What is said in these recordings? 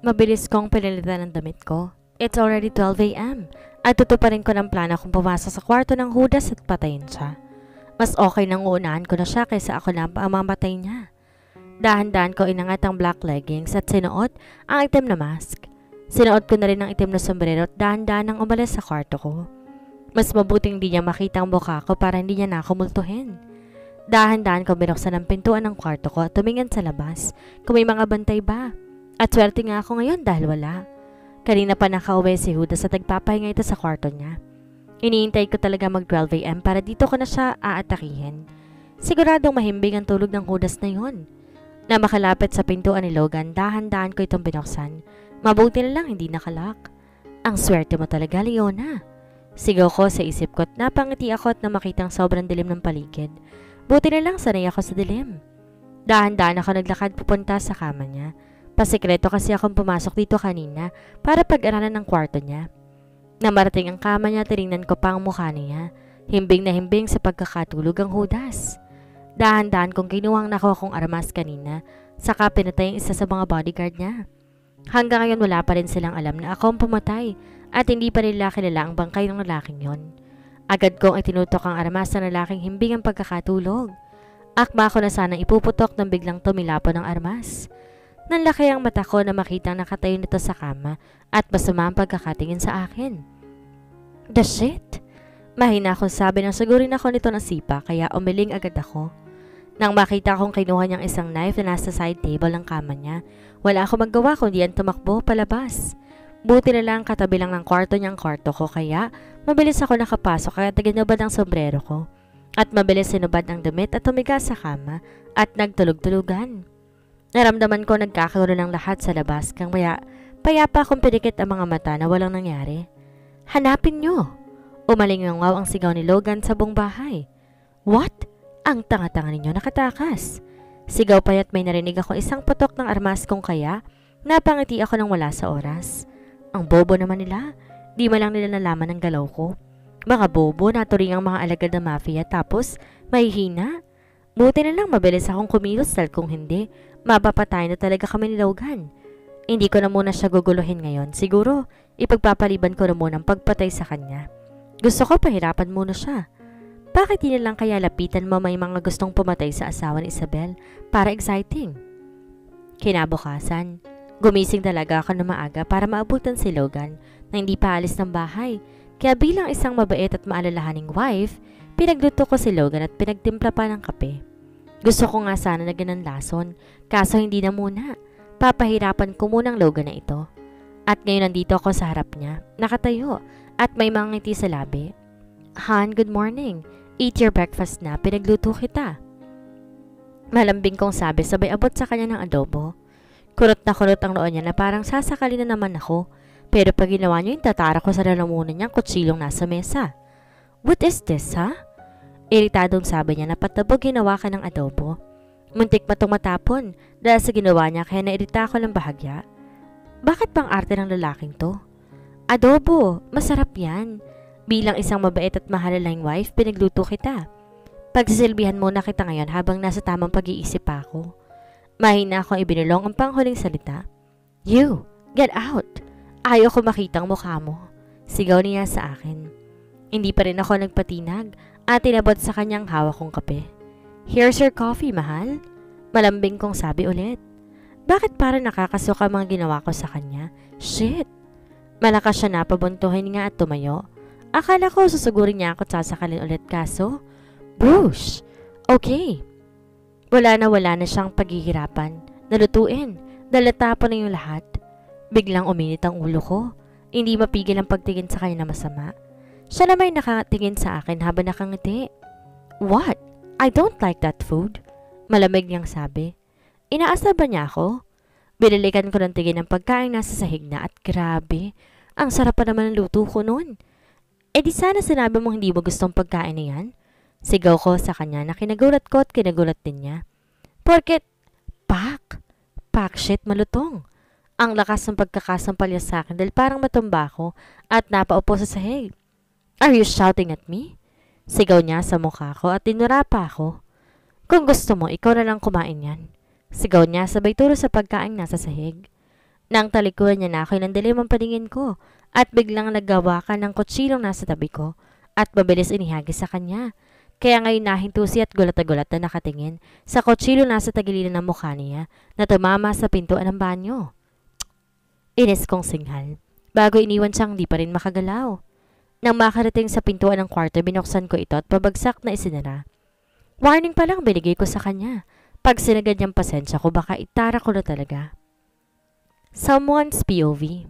Mabilis kong pinalitan ng damit ko. It's already 12 a.m. At tutuparin ko ng plano kong pumasok sa kwarto ng Judas at patayin siya. Mas okay nang uunahan ko na siya kaysa ako na ang mamatay niya. Dahan-dahan ko inangat ang black leggings at sinuot ang itim na mask. Sinuot ko na rin ang itim na sombrero at dahan-dahan nang umalis sa kwarto ko. Mas mabuting hindi niya makita ang mukha ko para hindi niya na ako multuhin. Dahan-dahan ko binuksan ang pintuan ng kwarto ko at tumingin sa labas kung may mga bantay ba. At swerte nga ako ngayon dahil wala. Kanina pa nakauwi si Judas at nagpapahinga ito sa kwarto niya. Iniintay ko talaga mag 12 a.m. para dito ko na siya aatakihin. Siguradong mahimbing ang tulog ng Judas na yun. Na makalapit sa pintuan ni Logan, dahan-dahan ko itong binuksan. Mabuti na lang hindi nakalak. Ang swerte mo talaga, Leona. Sigaw ko sa isip ko at napangiti ako at na makitang sobrang dilim ng paligid. Buti na lang sanay ako sa dilim. Dahan-dahan ako naglakad pupunta sa kama niya. Pasikreto kasi akong pumasok dito kanina para pag-aralan ng kwarto niya. Namarating ang kama niya, tinignan ko pa ang mukha niya. Himbing na himbing sa pagkakatulog ang Judas. Dahan-dahan kong kinuhang nakuha kong armas kanina, saka pinatay ang isa sa mga bodyguard niya. Hanggang ngayon wala pa rin silang alam na ako ang pumatay at hindi pa nila kilala ang bangkay ng lalaking yon. Agad kong itinutok ang armas sa lalaking himbing ang pagkakatulog. Akma ko na sanang ipuputok nang biglang tumilapon ang armas. Nanlaki ang mata ko na makitang nakatayo nito sa kama at masama ang pagkakatingin sa akin. The shit? Mahina akong sabi nang sagurin ako nito ng sipa kaya umiling agad ako. Nang makita kong kinuha niyang isang knife na nasa side table ng kama niya, wala akong magawa kundi ang tumakbo palabas. Buti na lang katabi lang ng kwarto niyang kwarto ko kaya mabilis ako nakapasok kaya taginubad ang sombrero ko. At mabilis sinubad ang damit at tumiga sa kama at nagtulog-tulugan. Naramdaman ko nagkakaroon ng lahat sa labas kang payapa akong pinikit ang mga mata na walang nangyari. Hanapin niyo! Umalingaw ang sigaw ni Logan sa buong bahay. What? Ang tanga-tanga ninyo nakatakas. Sigaw paya't may narinig ako isang putok ng armas kong kaya napangiti ako nang wala sa oras. Ang bobo naman nila. Di man lang nila nalaman ang galaw ko. Mga bobo, naturing ang mga alagad na mafia tapos mahihina. Buti na lang mabilis akong kumilos dahil kung hindi, mapapatay na talaga kami ni Logan. Hindi ko na muna siya guguluhin ngayon. Siguro, ipagpapaliban ko na muna ang pagpatay sa kanya. Gusto ko pahirapan muna siya. Bakit hindi lang kaya lapitan mo may mga gustong pumatay sa asawa ni Isabel para exciting? Kinabukasan, gumising talaga ako na maaga para maabutan si Logan na hindi pa alis ng bahay. Kaya bilang isang mabait at maalalahaning wife, pinagluto ko si Logan at pinagtimpla pa ng kape. Gusto ko nga sana na ganun-lason, kaso hindi na muna. Papahirapan ko munang Logan na ito. At ngayon nandito ako sa harap niya, nakatayo, at may mga ngiti sa labi. Han, good morning. Eat your breakfast na, pinagluto kita. Malambing kong sabi sabay abot sa kanya ng adobo. Kurot ang noo niya na parang sasakali na naman ako. Pero pag ginawa niyo yung tatara ko sa lalamunan niyang kutsilong nasa mesa. What is this, ha? Iritadong sabi niya na patabog ginawa ka ng adobo. Muntik pa itong matapon dahil sa ginawa niya kaya nairita ako ng bahagya. Bakit pang arte ng lalaking to? Adobo, masarap yan. Bilang isang mabait at mahalalang wife, pinagluto kita. Pagsisilbihan muna kita ngayon habang nasa tamang pag-iisip pa ako. Mahina akong ibinulong ang panghuling salita. You, get out! Ayaw ko makitang mukha mo. Sigaw niya sa akin. Hindi pa rin ako nagpatinag at tinabot sa kanyang hawak kong kape. Here's your coffee, mahal. Malambing kong sabi ulit. Bakit parang nakakasuka mga ginawa ko sa kanya? Shit! Malakas siya na pabuntuhin nga at tumayo. Akala ko susugurin niya ako at sasakalin ulit kaso, Bruce! Okay. Wala na siyang paghihirapan. Nalutuin. Dalatapon na yung lahat. Biglang uminit ang ulo ko. Hindi mapigil ang pagtingin sa kanya na masama. Siya na may nakatingin sa akin habang nakangiti. What? I don't like that food. Malamig niyang sabi. Inaasar ba niya ako? Binalikan ko ng tingin ng pagkain nasa sahig na at grabe. Ang sarap pa naman ng luto ko noon. E di sana sinabi mong hindi mo gustong pagkain na yan? Sigaw ko sa kanya na kinagulat ko at kinagulat din niya. Porket, pak shit malutong. Ang lakas ng pagkakasampal niya sa akin dahil parang matumba ako at napaupo sa sahig. Are you shouting at me? Sigaw niya sa mukha ko at tinura pa ako. Kung gusto mo, ikaw na lang kumain yan. Sigaw niya sabay turo sa pagkain nasa sahig. Nang talikuran niya na ako ng dilim ang paningin ko at biglang naggawa ka ng kutsilong nasa tabi ko at mabilis inihagis sa kanya. Kaya ngayon nahinto siya at gulat na gulat na nakatingin sa kutsilong nasa tagiliran ng mukha niya na tumama sa pintuan ng banyo. Inis kong singhal. Bago iniwan siyang di pa rin makagalaw. Nang makarating sa pintuan ng kwarto, binuksan ko ito at pabagsak na isinara. Warning pa lang binigay ko sa kanya. Pag sinagad niyang pasensya ko, baka itara ko na talaga. Someone's POV.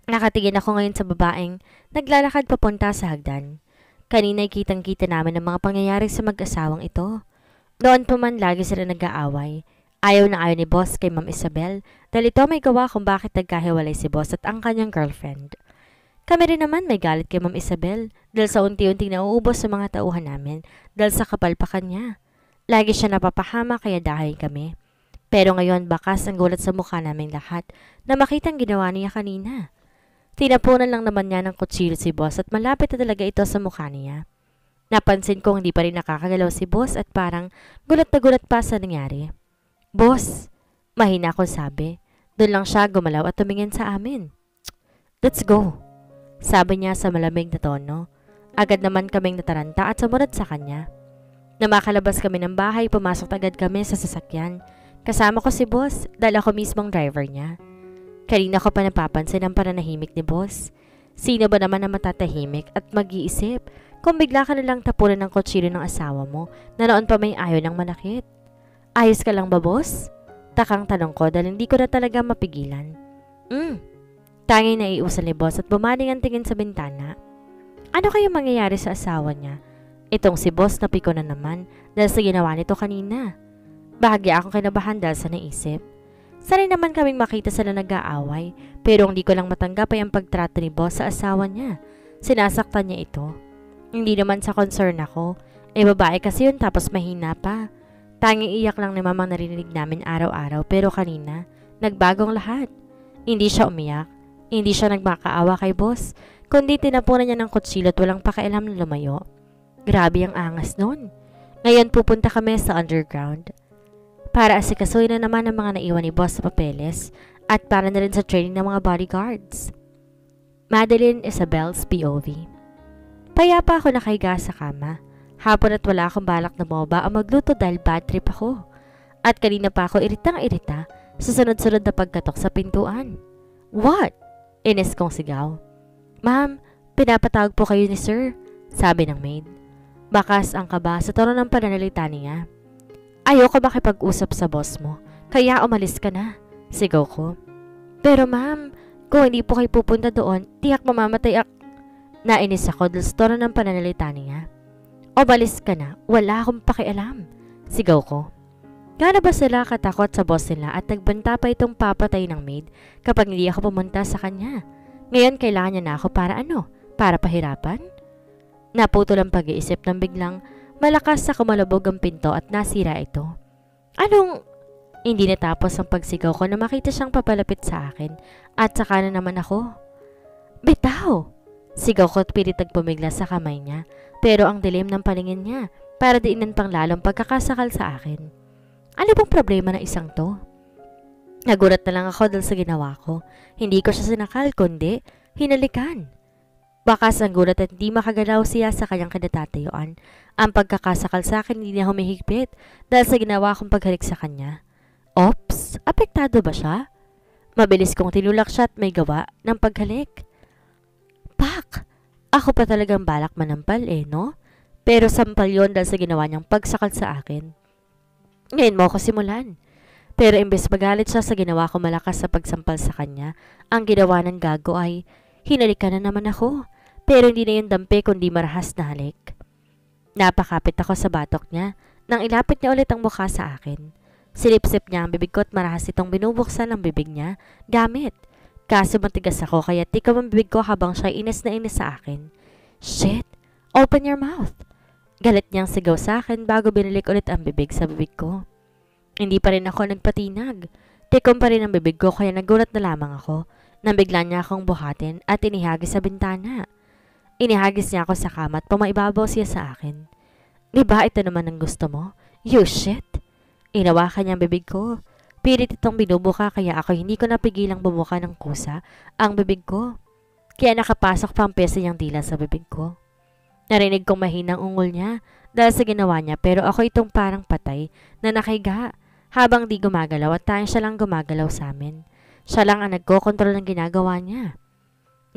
Nakatingin ako ngayon sa babaeng naglalakad papunta sa hagdan. Kanina'y kitang-kita namin ang mga pangyayari sa mag-asawang ito. Noon pa man lagi sila nag-aaway. Ayaw na ayaw ni boss kay Ma'am Isabel dahil ito may gawa kung bakit nagkahiwalay si boss at ang kanyang girlfriend. Kami rin naman may galit kay Ma'am Isabel dahil sa unti-unting nauubos sa mga tauhan namin dahil sa kapalpakan niya. Lagi siya napapahama kaya dahil kami. Pero ngayon bakas ang gulat sa mukha naming lahat na makitang ginawa niya kanina. Tinapunan lang naman niya ng kutsilyo si boss at malapit na talaga ito sa mukha niya. Napansin kong hindi pa rin nakakagalaw si boss at parang gulat na gulat pa sa nangyari. Boss, mahina akong sabi. Doon lang siya gumalaw at tumingin sa amin. Let's go, sabi niya sa malamig na tono. Agad naman kaming nataranta at sumunod sa kanya. Na makalabas kami ng bahay, pumasok agad kami sa sasakyan. Kasama ko si boss dahil ako mismong driver niya. Kanina ko pa napapansin ang pananahimik ni boss. Sino ba naman na matatahimik at mag-iisip kung bigla ka nalang tapunan ng kutsilyo ng asawa mo na noon pa may ayaw ng manakit? Ayos ka lang ba boss? Takang tanong ko dahil hindi ko na talaga mapigilan. Tanging naiusal ni boss at bumaling ang tingin sa bintana. Ano kaya mangyayari sa asawa niya? Itong si boss napiko na naman dahil sa ginawa nito kanina. Bahagya akong kinabahan dahil sa naisip. Sanay naman kaming makita sila nag-aaway pero hindi ko lang matanggap ay ang pagtrato ni boss sa asawa niya. Sinasaktan niya ito. Hindi naman sa concern ako. Babae kasi yun tapos mahina pa. Tanging iyak lang ni mamang narinig namin araw-araw pero kanina, nagbagong lahat. Hindi siya umiyak. Hindi siya nagmakaawa kay boss kundi tinapunan niya ng kutsilyo at walang pakialam na lumayo. Grabe ang angas nun. Ngayon pupunta kami sa underground. Para asikasuhin na naman ang mga naiwan ni boss sa papeles at para na rin sa training ng mga bodyguards. Madeline Isabel's POV. Payapa ako nakahiga sa kama. Hapon at wala akong balak na bumaba o magluto dahil bad trip ako. At kanina pa ako iritang-irita sa sunod-sunod na pagkatok sa pintuan. What? Inis kong sigaw. Ma'am, pinapatawag po kayo ni sir, sabi ng maid. Bakas ang kaba sa tono ng pananalita niya. Ayoko makipag-usap sa boss mo, kaya umalis ka na, sigaw ko. Pero ma'am, kung hindi po kayo pupunta doon, tiyak mamamatay ako. Nainis ako dahil sa tono ng pananalita niya. Umalis ka na, wala akong pakialam, sigaw ko. Gano'n ba sila katakot sa boss nila at nagbanta pa itong papatay ng maid kapag hindi ako pumunta sa kanya? Ngayon kailangan niya na ako para ano? Para pahirapan? Naputol ang pag-iisip nang biglang malakas sa kumalabog ang pinto at nasira ito. Anong? Hindi natapos ang pagsigaw ko na makita siyang papalapit sa akin at saka na naman ako. Bitaw! Sigaw ko at pilit pumigla sa kamay niya pero ang dilim ng paningin niya para diinan pang lalong pagkakasakal sa akin. Ano bang problema ng isang to? Nagulat na lang ako dahil sa ginawa ko. Hindi ko siya sinakal kundi hinalikan. Bakas ang gulat at hindi makagalaw siya sa kanyang kinatatayuan. Ang pagkakasakal sa akin hindi niya humihigpit dahil sa ginawa kong paghalik sa kanya. Ops, apektado ba siya? Mabilis kong tinulak siya at may gawa ng paghalik. Pak! Ako pa talagang balak manampal no? Pero sampal yun dahil sa ginawa niyang pagsakal sa akin. Ngayon mo ako simulan. Pero imbes magalit siya sa ginawa ko malakas sa pagsampal sa kanya, ang ginawa ng gago ay hinalikan na naman ako. Pero hindi na yung dampi kundi marahas na halik. Napakapit ako sa batok niya nang ilapit niya ulit ang mukha sa akin. Silip-sip niya ang bibig ko at marahas itong binubuksan ang bibig niya gamit. Kaso matigas ako kaya tikam ang bibig ko habang siya inis na inis sa akin. Shit! Open your mouth! Galit niyang sigaw sa akin bago binalik ulit ang bibig sa bibig ko. Hindi pa rin ako nagpatinag. Tikom pa rin ang bibig ko kaya nagulat na lamang ako nang bigla niya akong buhatin at inihagis sa bintana. Inihagis niya ako sa kama at pumaibabaw siya sa akin. Diba ito naman ang gusto mo? You shit! Inawakan niya ang bibig ko. Pilit itong binubuka kaya ako hindi ko napigilang bumuka ng kusa ang bibig ko. Kaya nakapasok pa ang pesa niyang dila sa bibig ko. Narinig kong mahinang ungol niya dahil sa ginawa niya pero ako itong parang patay na nakahiga habang di gumagalaw at tayong siya lang gumagalaw sa amin. Siya lang ang nagkokontrol ng ginagawa niya.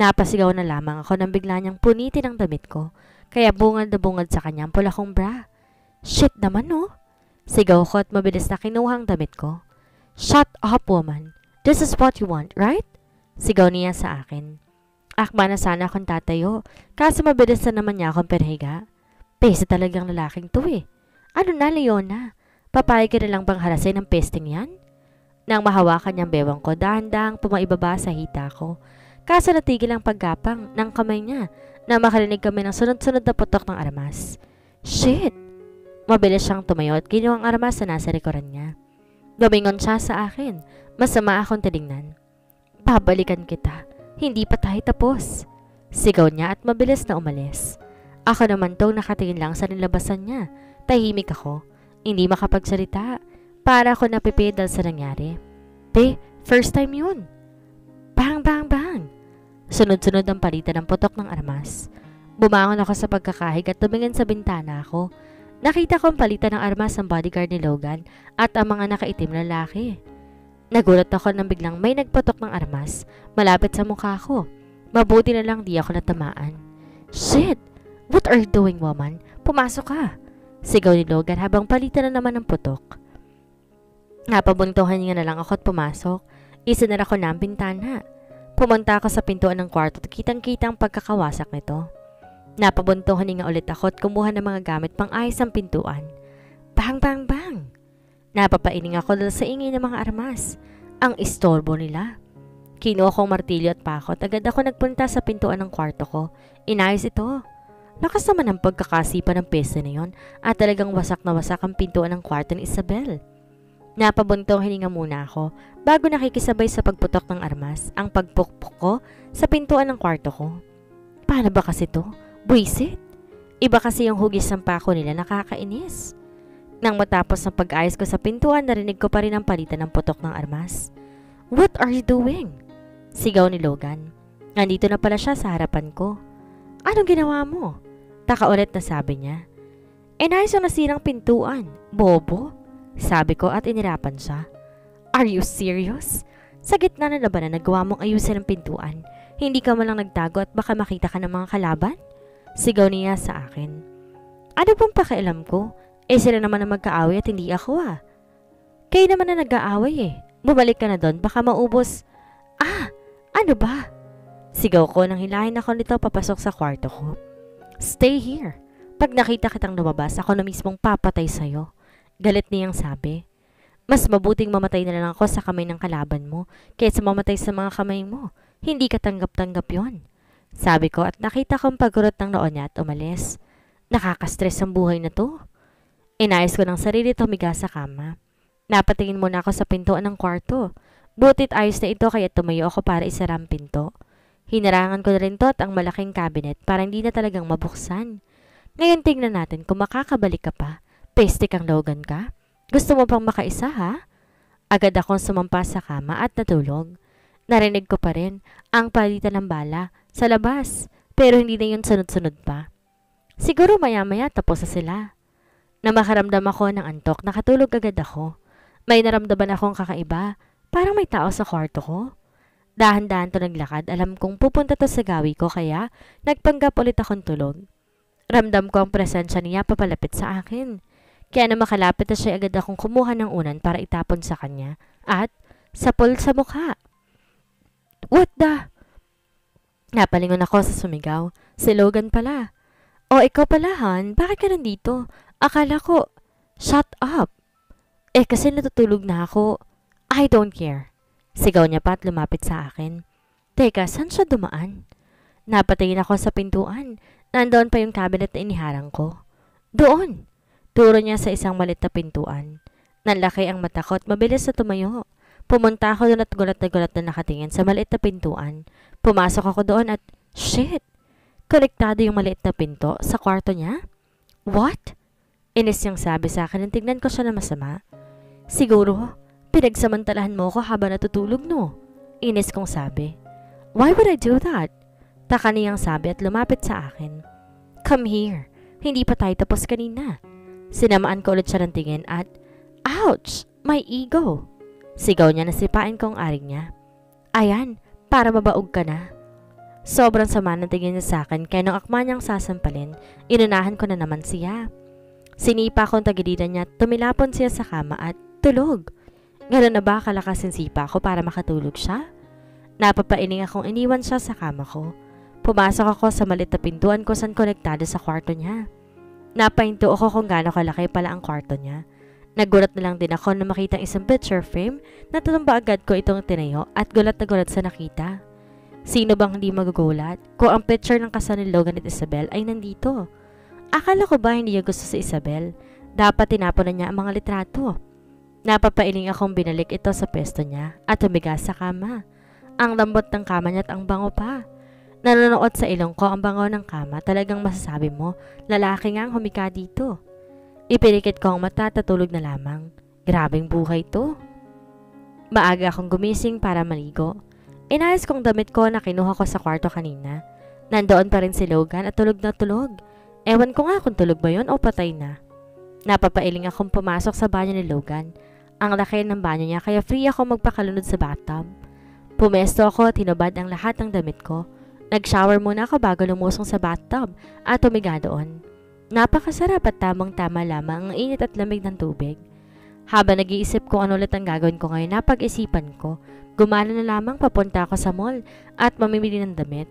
Napasigaw na lamang ako nang bigla niyang punitin ang damit ko kaya bungad na bungad sa kanya ang pula kong bra. Shit naman no? Sigaw ko at mabilis na kinuha ang damit ko. Shut up woman. This is what you want, right? Sigaw niya sa akin. Akma na sana akong tatayo kaso mabilis na naman niya akong perhiga. Pesa talagang lalaking to eh. Ano na Leona? Papayag ka na lang bang harasin ng pesting yan? Nang mahawakan niyang bewang ko, dahan-dahang pumaibaba sa hita ko. Kaso natigil ang paggapang ng kamay niya na makarinig kami ng sunod-sunod na putok ng armas. Shit! Mabilis siyang tumayo at kinuha ang armas na nasa likuran niya. Lumingon siya sa akin. Masama akong tinignan. Babalikan kita. Hindi pa tayo tapos. Sigaw niya at mabilis na umalis. Ako naman tong nakatingin lang sa nilabasan niya. Tahimik ako. Hindi makapagsalita. Para ako napipid dahil sa nangyari. First time yun. Bang, bang, bang. Sunod-sunod ang palitan ng putok ng armas. Bumangon ako sa pagkakahig at tumingin sa bintana ako. Nakita ko ang palitan ng armas ng bodyguard ni Logan at ang mga nakaitim na lalaki. Nagulat ako nang biglang may nagputok ng armas malapit sa mukha ko. Mabuti na lang di ako natamaan. Shit! What are you doing, woman? Pumasok ka! Sigaw ni Logan habang palitan na naman ng putok. Napabuntuhan niya na lang ako at pumasok. Isinara ko na ang bintana. Pumunta ako sa pintuan ng kwarto at kitang-kita ang pagkakawasak nito. Napabuntuhan niya ulit ako at kumuha ng mga gamit pang ayos ang pintuan. Bang, bang, bang! Napapaining ako dahil sa ingay ng mga armas. Ang istorbo nila. Kinuha kong martilyo at pakot. Agad ako nagpunta sa pintuan ng kwarto ko. Inayos ito. Lakas naman ang pagkakasipa ng pesa na yon at talagang wasak na wasak ang pintuan ng kwarto ni Isabel. Napabuntong hininga muna ako bago nakikisabay sa pagputok ng armas ang pagpukpok ko sa pintuan ng kwarto ko. Paano ba kasi to? Buisit? Iba kasi yung hugis ng pako nila, nakakainis. Nang matapos ng pag-ayos ko sa pintuan, narinig ko pa rin ang palitan ng putok ng armas. What are you doing? Sigaw ni Logan. Nandito na pala siya sa harapan ko. Anong ginawa mo? Taka ulit na sabi niya. Inayos yung nasirang pintuan. Bobo? Sabi ko at inirapan siya. Are you serious? Sa gitna na laban na nagawa mong ayusin ang pintuan, hindi ka man lang nagtago at baka makita ka ng mga kalaban? Sigaw niya sa akin. Ano bang pakialam ko? Sila naman na magkaaway at hindi ako ah. Kayo naman na nag-aaway eh. Bumalik ka na doon, baka maubos. Ano ba? Sigaw ko nang hilahin ako nito papasok sa kwarto ko. Stay here. Pag nakita kitang lumabas, ako na mismong papatay sa'yo. Galit niyang sabi. Mas mabuting mamatay na lang ako sa kamay ng kalaban mo kaysa mamatay sa mga kamay mo. Hindi ka tanggap-tanggap yon. Sabi ko at nakita kong pagurot ng noo niya at umalis. Nakaka-stress ang buhay na to. Inayos ko ng sarili tumiga sa kama. Napatingin muna ako sa pintuan ng kwarto. Butit ayos na ito kaya tumayo ako para isara ang pinto. Hinarangan ko na rin to at ang malaking cabinet para hindi na talagang mabuksan. Ngayon tingnan natin kung makakabalik ka pa. Peste kang Logan ka? Gusto mo pang makaisa ha? Agad akong sumampa sa kama at natulog. Narinig ko pa rin ang palitan ng bala sa labas pero hindi na yun sunod-sunod pa. Siguro maya-maya tapos na sila. Na makaramdam ako ng antok, nakatulog agad ako. May naramdaman akong kakaiba, parang may tao sa kwarto ko. Dahan-dahan to naglakad, alam kong pupunta to sa gawi ko kaya nagpanggap ulit akong tulog. Ramdam ko ang presensya niya papalapit sa akin. Kaya na makalapit na siya agad akong kumuha ng unan para itapon sa kanya at sapol sa mukha. What the? Napalingon ako sa sumigaw. Si Logan pala. O ikaw pala Han, bakit ka nandito? Akala ko, shut up. Kasi natutulog na ako. I don't care. Sigaw niya pa at lumapit sa akin. Teka, saan siya dumaan? Napatingin ako sa pintuan. Nandoon pa yung cabinet na iniharang ko. Doon. Turo niya sa isang malit na pintuan. Nanlaki ang mata ko at mabilis na tumayo. Pumunta ako doon at gulat na nakatingin sa maliit na pintuan. Pumasok ako doon at, shit! Konektado yung maliit na pinto sa kwarto niya? What? Inis niyang sabi sa akin nang tignan ko siya na masama. Siguro, Pinagsamantalahan mo ko habang natutulog no? Inis kong sabi. Why would I do that? Taka niyang sabi at lumapit sa akin. Come here. Hindi pa tayo tapos kanina. Sinamaan ko ulit siya ng tingin at, ouch! My ego! Sigaw niya na sipain ko ang aring niya. Ayan, para mabaog ka na. Sobrang sama ng tingin niya sa akin kaya nung akma niyang sasampalin, inunahan ko na naman siya. Sinipa ko ang tagiliran niya at tumilapon siya sa kama at tulog. Gano'n na ba kalakas yung sipa ko para makatulog siya? Napapailing akong iniwan siya sa kama ko. Pumasok ako sa malit na pintuan ko saan konektado sa kwarto niya. Napahinto ako kung gaano kalaki pala ang kwarto niya. Nagulat na lang din ako na makita isang picture frame na tatumba agad ko itong tinayo at gulat na gulat sa nakita. Sino bang hindi magugulat kung ang picture ng kasal ni Logan at Isabel ay nandito? Akala ko ba hindi niya gusto si Isabel? Dapat tinapon na niya ang mga litrato. Napapailing akong binalik ito sa pwesto niya at tumiga sa kama. Ang lambot ng kama niya at ang bango pa. Nanonood sa ilong ko ang bango ng kama, talagang masasabi mo, lalaki nga ang humika dito. Ipinikit ko ang mata at tulog na lamang. Grabing buhay to. Maaga akong gumising para maligo. Inayos kong damit ko na kinuha ko sa kwarto kanina. Nandoon pa rin si Logan at tulog na tulog. Ewan ko nga kung tulog ba yun o patay na. Napapailing akong pumasok sa banyo ni Logan. Ang laki ng banyo niya kaya free ako magpakalunod sa bathtub. Pumesto ako at hinubad ang lahat ng damit ko. Nag-shower muna ako bago lumusong sa bathtub at tumiga doon. Napakasarap at tamang-tama lamang ang init at lamig ng tubig. Habang nag-iisip kung ano ulit ang gagawin ko ngayon, napag-isipan ko, gumala na lamang papunta ako sa mall at mamimili ng damit.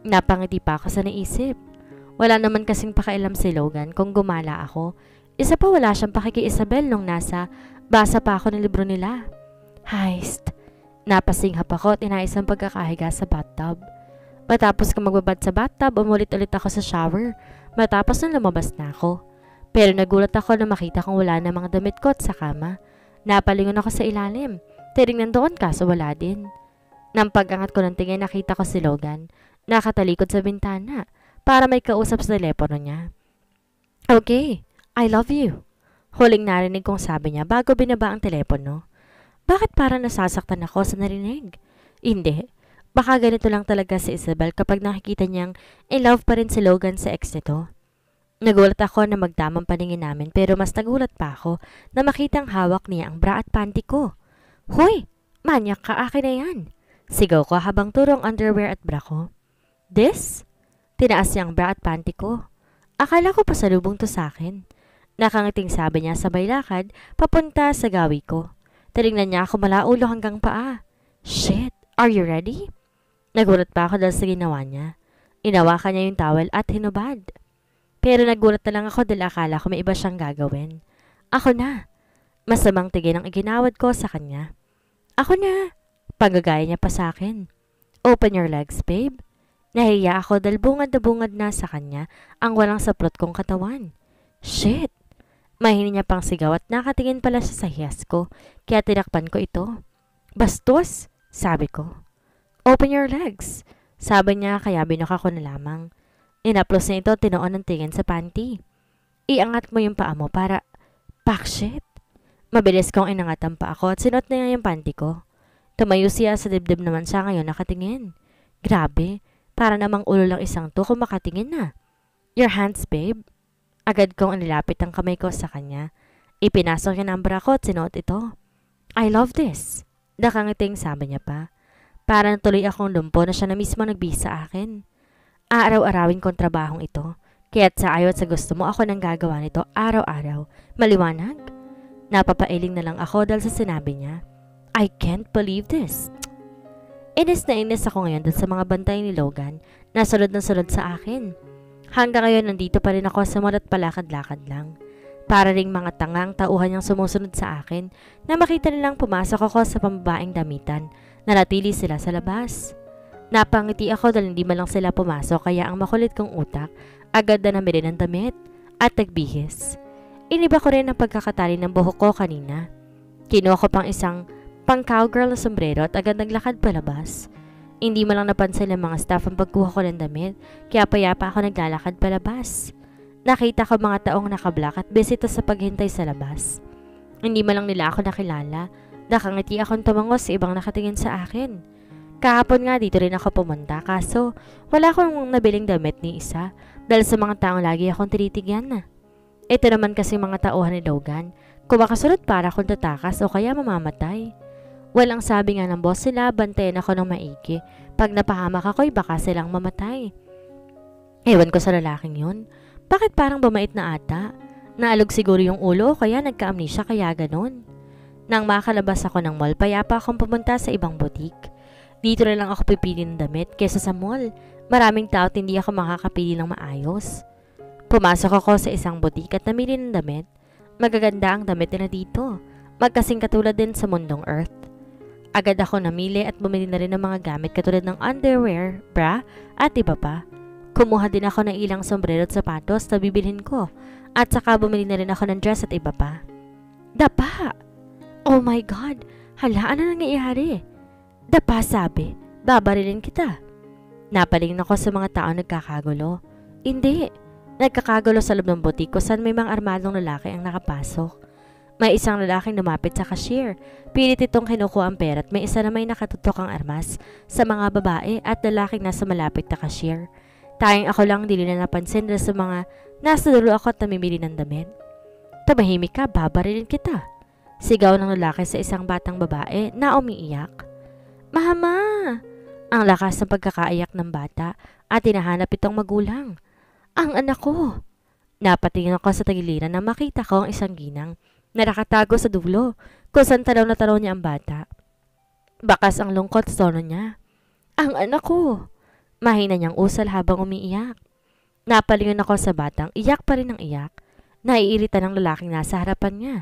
Napangiti pa ako sa naisip. Wala naman kasing pakialam si Logan kung gumala ako. Isa pa wala siyang pakiki-Isabel nung basa pa ako ng libro nila. Heist. Napasinghap ako at inayos ang pagkakahiga sa bathtub. Matapos ko magbabad sa bathtub, umulit-ulit ako sa shower. Matapos nang lumabas na ako. Pero nagulat ako na makita kong wala na mga damit ko at sa kama. Napalingon ako sa ilalim. Tinignan doon kaso wala din. Nang pag-angat ko ng tingin, nakita ko si Logan. Nakatalikod sa bintana para may kausap sa telepono niya. Okay, I love you. Huling narinig kong sabi niya bago binaba ang telepono. Bakit parang nasasaktan ako sa narinig? Hindi. Baka ganito lang talaga si Isabel kapag nakikita niyang in love pa rin si Logan sa ex nito. Nagulat ako na magdamang paningin namin pero mas nagulat pa ako na makitang hawak niya ang bra at panty ko. Hoy! Manyak ka, akin na yan! Sigaw ko habang turong underwear at bra ko. This? Tinaas niya ang bra at panty ko. Akala ko pasalubong to sa akin. Nakangiting sabi niya sabay lakad papunta sa gawi ko. Tinignan niya ako mula ulo hanggang paa. Shit! Are you ready? Nagulat pa ako dahil sa ginawa niya. Inawakan niya yung towel at hinubad. Pero nagulat na lang ako dahil akala ko may iba siyang gagawin. Ako na. Masamang tingin ang iginawad ko sa kanya. Ako na. Pagagaya niya pa sa akin. Open your legs, babe. Nahiya ako dahil bungad na bungad na sa kanya ang walang saplot kong katawan. Shit! Mahini niya pang sigaw at nakatingin pala siya sa hiyas ko kaya tinakpan ko ito. Bastos! Sabi ko. Open your legs. Sabi niya kaya binuka ko na lamang. Inaplos na ito tinoon ng tingin sa panty. Iangat mo yung paa mo para... Pack shit. Mabilis kong inangat ang paa ko at sinot na niya yung panty ko. Tumayo siya sa dibdib naman siya ngayon nakatingin. Grabe, para namang ulo lang isang to kung makatingin na. Your hands, babe. Agad kong nilapit ang kamay ko sa kanya. Ipinasok niya ang bra ko at sinuot ito. I love this. Nakangiting sabi niya pa. Para natuloy akong lumpo na siya na mismo nagbihis sa akin. Aaraw-arawin kong trabahong ito. Kaya't sa ayaw at sa gusto mo ako nang gagawa nito araw-araw. Maliwanag? Napapailing na lang ako dahil sa sinabi niya. I can't believe this. Inis na inis ako ngayon dahil sa mga bantay ni Logan na sunod sa akin. Hanggang ngayon nandito pa rin ako sa mall at palakad-lakad lang. Para ring mga tangang tauhan niyang sumusunod sa akin na makita nilang pumasok ako sa pambabaeng damitan. Nanatili sila sa labas. Napangiti ako dahil hindi man lang sila pumasok kaya ang makulit kong utak agad na namili ng damit at nagbihis. Iniba ko rin ang pagkakatali ng buhok ko kanina. Kinuha ko pang isang pang cowgirl na sombrero at agad naglakad palabas. Hindi man lang napansin ng mga staff ang pagkuha ko ng damit kaya payapa ako naglalakad palabas. Nakita ko mga taong nakablock at bisita sa paghintay sa labas. Hindi man lang nila ako nakilala Nakangiti akong tumango sa ibang nakatingin sa akin. Kahapon nga dito rin ako pumunta kaso wala akong nabiling damit ni isa dahil sa mga taong lagi akong tinitigyan na. Ito naman kasi mga tauhan ni Logan, kung makasunod para akong tatakas o kaya mamamatay. Walang sabi nga ng boss sila, bantayan ako ng maigi. Pag napahamak ako'y baka silang mamatay. Ewan ko sa lalaking yun. Bakit parang bumait na ata? Naalog siguro yung ulo o kaya nagka-amnesia kaya ganun. Nang makalabas ako ng mall, payapa akong pumunta sa ibang butik. Dito na lang ako pipili ng damit kesa sa mall. Maraming tao at hindi ako makakapili ng maayos. Pumasok ako sa isang butik at namili ng damit. Magaganda ang damit nila dito. Magkasing katulad din sa mundong Earth. Agad ako namili at bumili na rin ng mga gamit katulad ng underwear, bra at iba pa. Kumuha din ako ng ilang sombrero at sapatos na bibilhin ko. At saka bumili na rin ako ng dress at iba pa. Dapa! Oh my God! Hala, ano nangyayari? Dapa sabi, babarilin kita. Napalingin ako sa mga tao nagkakagulo. Hindi, nagkakagulo sa loob ng butik kung saan may mga armadong lalaki ang nakapasok. May isang lalaking lumapit sa cashier. Pilit itong kinukuha ang pera at may isa na may nakatutok ang armas sa mga babae at lalaking nasa malapit na cashier. Tayong ako lang hindi nila napansin dahil sa mga nasa dulo ako at namimili ng damit. Tumahimik ka, babarilin kita. Sigaw ng lalaki sa isang batang babae na umiiyak. Mama! Ang lakas ng pagkakaiyak ng bata at hinahanap itong magulang. Ang anak ko! Napatingin ako sa tagiliran na makita ko ang isang ginang na nakatago sa dulo kung saan tanaw na tanaw niya ang bata. Bakas ang lungkot sa tono niya. Ang anak ko! Mahina niyang usal habang umiiyak. Napalingon ako sa batang iyak pa rin ang iyak. Naiirita ng lalaking nasa harapan niya.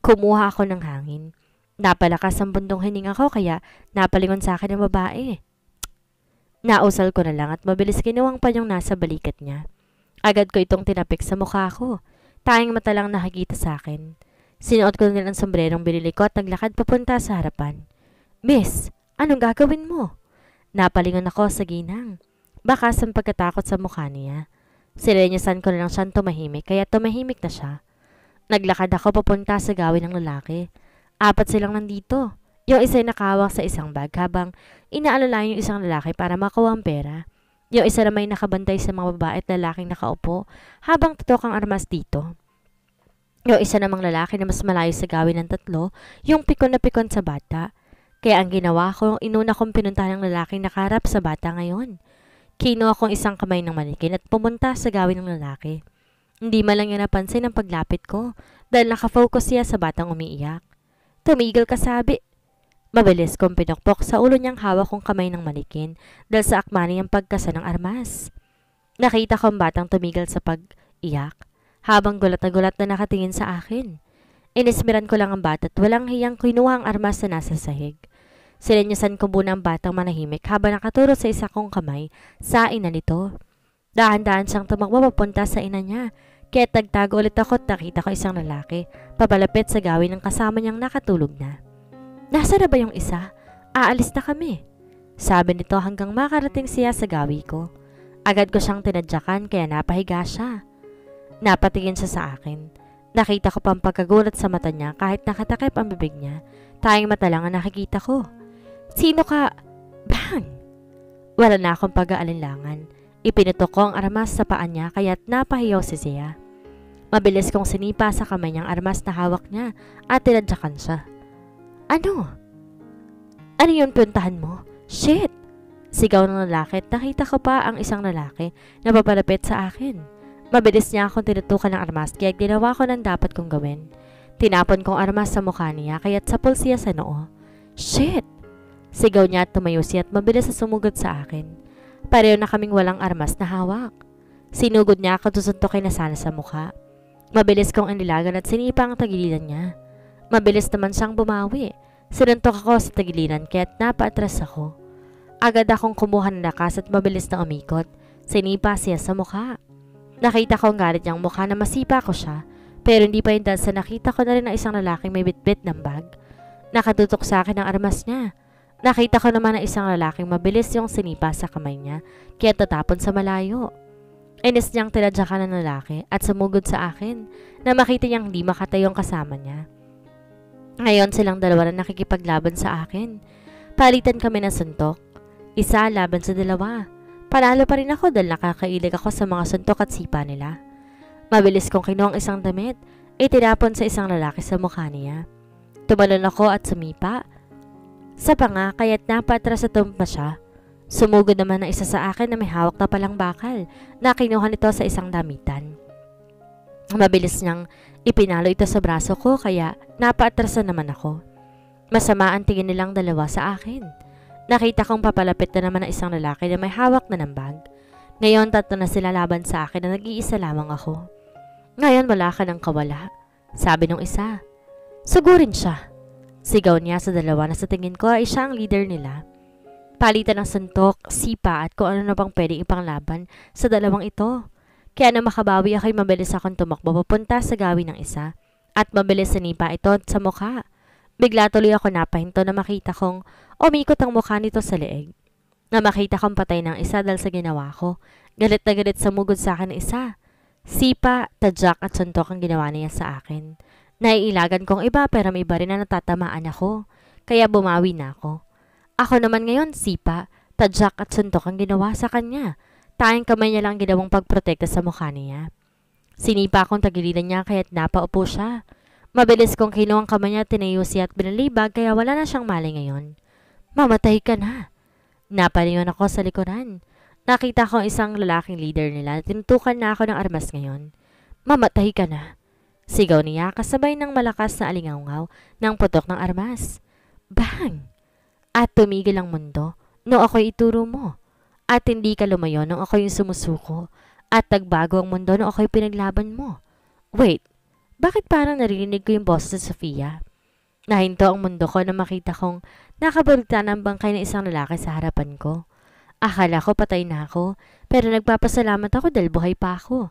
Kumuha ako ng hangin. Napalakas ang bundong hininga ko kaya napalingon sa akin ang babae. Nausal ko na lang at mabilis kinuwang pa yung nasa balikat niya. Agad ko itong tinapik sa mukha ko. Tanging mata lang nakikita sa akin. Sinuot ko na ang sombrerong binili ko at naglakad papunta sa harapan. Miss, anong gagawin mo? Napalingon ako sa ginang. Bakas ang pagkatakot sa mukha niya. Silenyasan ko na lang siyang tumahimik kaya tumahimik na siya. Naglakad ako papunta sa gawin ng lalaki. 4 silang nandito. Yung isa ay nakahawak sa isang bag habang inaalala yung isang lalaki para makuha ang pera. Yung isa na may nakabantay sa mga babae at lalaking nakaupo habang tutok ang armas dito. Yung isa namang lalaki na mas malayo sa gawin ng 3, yung pikon na pikon sa bata. Kaya ang ginawa ko, inuna kong pinuntahan ng lalaking nakaharap sa bata ngayon. Kinuha kong isang kamay ng manikin at pumunta sa gawin ng lalaki. Hindi man lang niya napansin ang paglapit ko dahil nakafocus siya sa batang umiiyak. Tumigil ka sabi. Mabilis kong pinukpok sa ulo niyang hawak kong kamay ng manikin dahil sa akma niyang pagkasa ng armas. Nakita ko ang batang tumigil sa pag-iyak habang gulat na nakatingin sa akin. Inismiran ko lang ang bata at walang hiyang kinuha ang armas na nasa sahig. Silenyasan ko muna ang batang manahimik habang nakaturo sa isa kong kamay sa ina nito. Dahan-dahan siyang tumakbo papunta sa ina niya. Kaya tagtago ulit ako at nakita ko isang lalaki papalapit sa gawin ng kasama niyang nakatulog na. Nasaan na ba yung isa? Aalis na kami. Sabi nito hanggang makarating siya sa gawi ko. Agad ko siyang tinadyakan kaya napahiga siya. Napatingin siya sa akin. Nakita ko pang pagkagulat sa mata niya kahit nakatakip ang bibig niya. Tayong mata lang ang nakikita ko. Sino ka? Bang! Wala na akong pag-aalinlangan. Ipinutok ko ang armas sa paa niya kaya't napahiyaw si Zia. Mabilis kong sinipa sa kamay niyang armas na hawak niya at tinadyakan siya. Ano? Ano yun puntahan mo? Shit! Sigaw ng lalaki at nakita ko pa ang isang lalaki na papalapit sa akin. Mabilis niya akong tinutukan ng armas kaya ginawa ko ng dapat kong gawin. Tinapon kong armas sa mukha niya kaya't sapul siya sa noo. Shit! Sigaw niya at tumayo siya at mabilis na sumugod sa akin. Pareho na kaming walang armas na hawak. Sinugod niya ako tusuntokin na sana sa mukha. Mabilis kong inilagan at sinipa ang tagiliran niya. Mabilis naman siyang bumawi. Sinuntok ako sa tagiliran kaya't napaatras ako. Agad akong kumuha ng lakas at mabilis na umikot. Sinipa siya sa mukha. Nakita ko ang galit niyang mukha na masipa ko siya. Pero hindi pa yun dahil sa nakita ko na rin ang isang lalaking may bitbit ng bag. Nakatutok sa akin ang armas niya. Nakita ko naman ang isang lalaking mabilis yung sinipa sa kamay niya, kaya tatapon sa malayo. Inis niyang tinadyakan ng lalaki at sumugod sa akin na makita niyang hindi makatayo ang kasama niya. Ngayon silang dalawa na nakikipaglaban sa akin. Palitan kami ng suntok. Isa laban sa dalawa. Panalo pa rin ako dahil nakakailig ako sa mga suntok at sipa nila. Mabilis kong kinuha ang isang damit, itinapon sa isang lalaki sa mukha niya. Tumalon ako at sumipa. Sa panga kaya't napatras sa tumpa siya. Sumugod naman ang isa sa akin na may hawak na palang bakal na kinuha nito sa isang damitan. Mabilis niyang ipinalo ito sa braso ko kaya napaatrasan naman ako. Masama ang tingin nilang dalawa sa akin. Nakita kong papalapit na naman ang isang lalaki na may hawak na ng bag. Ngayon tatlo na sila laban sa akin na nag-iisa lamang ako. Ngayon wala ka ng kawala, sabi nung isa. Sugurin siya. Sigaw niya sa dalawa na sa tingin ko ay siya ang leader nila. Palitan ng suntok, sipa at kung ano na bang pwedeng ipanglaban sa dalawang ito. Kaya na makabawi ako'y mabilis akong tumakbo papunta sa gawin ng isa at mabilis sinipa ito sa mukha. Bigla tuloy ako napahinto na makita kong umikot ang mukha nito sa leeg. Na makita kong patay ng isa dahil sa ginawa ko. Galit na galit sa mugod sa akin ng isa. Sipa, tadyak at suntok ang ginawa niya sa akin. Naiilagan kong iba pero may iba rin na natatamaan ako. Kaya bumawi na ako. Ako naman ngayon, sipa, tadyak at suntok ang ginawa sa kanya. Tanging kamay niya lang ginawang pagprotekta sa mukha niya. Sinipa akong tagilidan niya kaya't napaupo siya. Mabilis kong kinuha ang kamay niya, tinayo siya at binalibag kaya wala na siyang malay ngayon. Mamatay ka na. Napalingon ako sa likuran. Nakita ko isang lalaking leader nila. Tinutukan na ako ng armas ngayon. Mamatay ka na. Sigaw niya kasabay ng malakas na alingawngaw ng putok ng armas. Bang! At tumigil ang mundo nung ako'y ituro mo. At hindi ka lumayo nung ako'y sumusuko. At nagbago ang mundo nung ako'y pinaglaban mo. Wait, bakit parang narinig ko yung boses sa Sofia? Nahinto ang mundo ko na makita kong nakabalita ng bangkay ng isang lalaki sa harapan ko. Akala ko patay na ako, pero nagpapasalamat ako dahil buhay pa ako.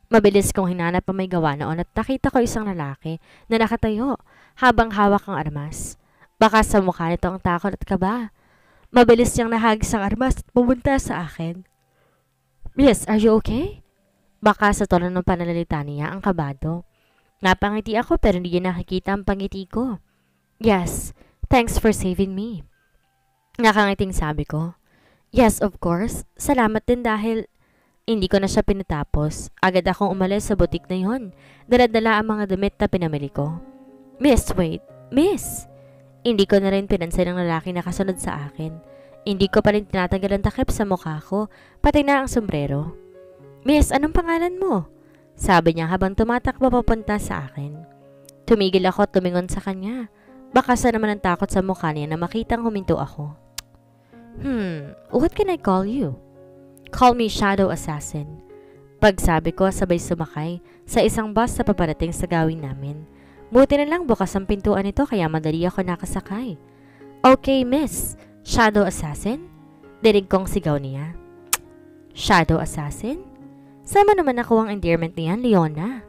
Mabilis kong hinanap ang may gawa noon at nakita ko isang lalaki na nakatayo habang hawak ang armas. Baka sa mukha nito ang takot at kaba. Mabilis niyang nahagis ang armas at pumunta sa akin. Miss, are you okay? Baka sa tono ng pananalita niya ang kabado. Napangiti ako pero hindi niya nakikita ang pangiti ko. Yes, thanks for saving me. Nakangiting sabi ko. Yes, of course. Salamat din dahil hindi ko na siya pinatapos. Agad akong umalis sa butik na yon. Dala-dala ang mga damit na pinamili ko. Miss, wait. Miss! Hindi ko na rin pinansin ang lalaki na kasunod sa akin. Hindi ko pa rin tinatanggal ang takip sa mukha ko, pati na ang sombrero. Miss, anong pangalan mo? Sabi niya habang tumatakbo papunta sa akin. Tumigil ako at tumingon sa kanya. Baka sa naman ang takot sa mukha niya na makitang huminto ako. What can I call you? Call me Shadow Assassin. Pagsabi ko sabay sumakay sa isang bus na paparating sa gawin namin. Buti na lang bukas ang pintuan nito kaya madali ako nakasakay. Okay, miss. Shadow Assassin? Dinig kong sigaw niya. Shadow Assassin? Sama naman ako ang endearment niyan, Leona.